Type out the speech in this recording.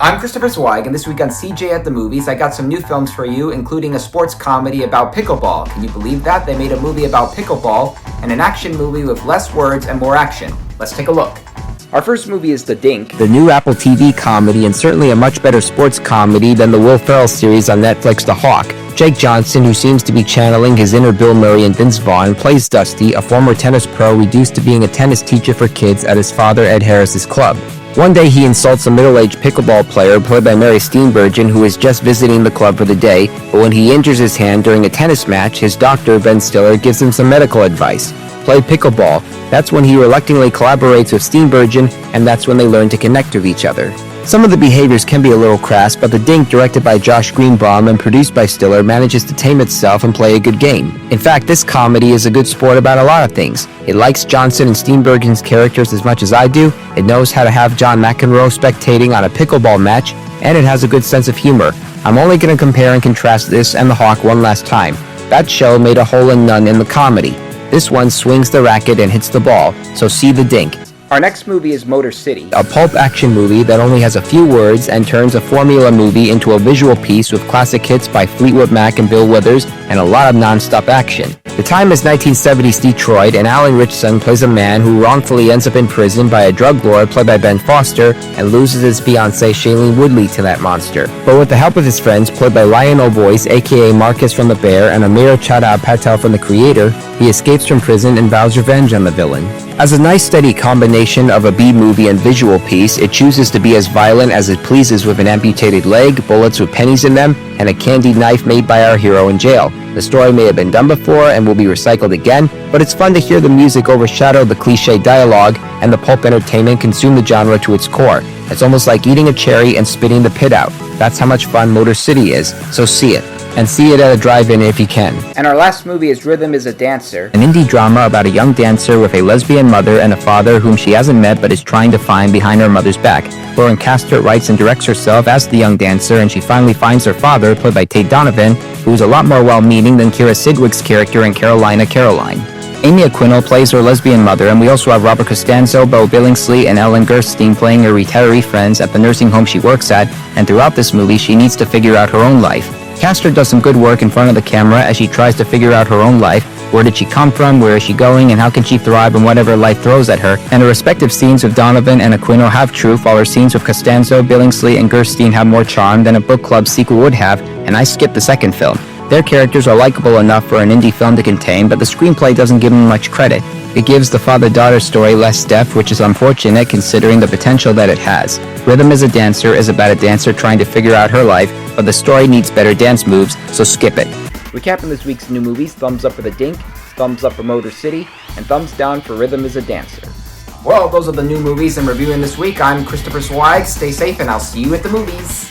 I'm Christopher Zweig, and this week on CJ at the Movies, I got some new films for you, including a sports comedy about pickleball. Can you believe that? They made a movie about pickleball, and an action movie with less words and more action. Let's take a look. Our first movie is The Dink, the new Apple TV comedy, and certainly a much better sports comedy than the Will Ferrell series on Netflix, The Hawk. Jake Johnson, who seems to be channeling his inner Bill Murray and Vince Vaughn, plays Dusty, a former tennis pro reduced to being a tennis teacher for kids at his father Ed Harris's club. One day he insults a middle-aged pickleball player played by Mary Steenburgen, who is just visiting the club for the day, but when he injures his hand during a tennis match, his doctor, Ben Stiller, gives him some medical advice. Play pickleball. That's when he reluctantly collaborates with Steenburgen, and that's when they learn to connect with each other. Some of the behaviors can be a little crass, but The Dink, directed by Josh Greenbaum and produced by Stiller, manages to tame itself and play a good game. In fact, this comedy is a good sport about a lot of things. It likes Johnson and Steenburgen's characters as much as I do, it knows how to have John McEnroe spectating on a pickleball match, and it has a good sense of humor. I'm only going to compare and contrast this and The Hawk one last time. That show made a hole in none in the comedy. This one swings the racket and hits the ball, so see The Dink. Our next movie is Motor City, a pulp action movie that only has a few words and turns a formula movie into a visual piece with classic hits by Fleetwood Mac and Bill Withers and a lot of non-stop action. The time is 1970s Detroit, and Alan Ritchson plays a man who wrongfully ends up in prison by a drug lord played by Ben Foster and loses his fiancée Shailene Woodley to that monster. But with the help of his friends played by Ryan O'Boyce, aka Marcus from The Bear, and Amira Chadha Patel from The Creator, he escapes from prison and vows revenge on the villain. As a nice steady combination of a B-movie and visual piece, it chooses to be as violent as it pleases with an amputated leg, bullets with pennies in them, and a candied knife made by our hero in jail. The story may have been done before and will be recycled again, but it's fun to hear the music overshadow the cliché dialogue and the pulp entertainment consume the genre to its core. It's almost like eating a cherry and spitting the pit out. That's how much fun Motor City is, so see it. And see it at a drive-in if you can. And our last movie is Rhythm is a Dancer, an indie drama about a young dancer with a lesbian mother and a father whom she hasn't met but is trying to find behind her mother's back. Lauren Castor writes and directs herself as the young dancer, and she finally finds her father, played by Tate Donovan, who's a lot more well-meaning than Kira Sidwig's character in Carolina Caroline. Amy Aquino plays her lesbian mother, and we also have Robert Costanzo, Bo Billingsley, and Ellen Gerstein playing her retiree friends at the nursing home she works at, and throughout this movie she needs to figure out her own life. Castor does some good work in front of the camera as she tries to figure out her own life. Where did she come from, where is she going, and how can she thrive in whatever life throws at her? And her respective scenes with Donovan and Aquino have truth, while her scenes with Costanzo, Billingsley, and Gerstein have more charm than a book club sequel would have, and I skipped the second film. Their characters are likable enough for an indie film to contain, but the screenplay doesn't give them much credit. It gives the father-daughter story less depth, which is unfortunate considering the potential that it has. Rhythm is a Dancer is about a dancer trying to figure out her life, but the story needs better dance moves, so skip it. Recapping this week's new movies: thumbs up for The Dink, thumbs up for Motor City, and thumbs down for Rhythm is a Dancer. Well, those are the new movies I'm reviewing this week. I'm Christopher Zweig. Stay safe, and I'll see you at the movies.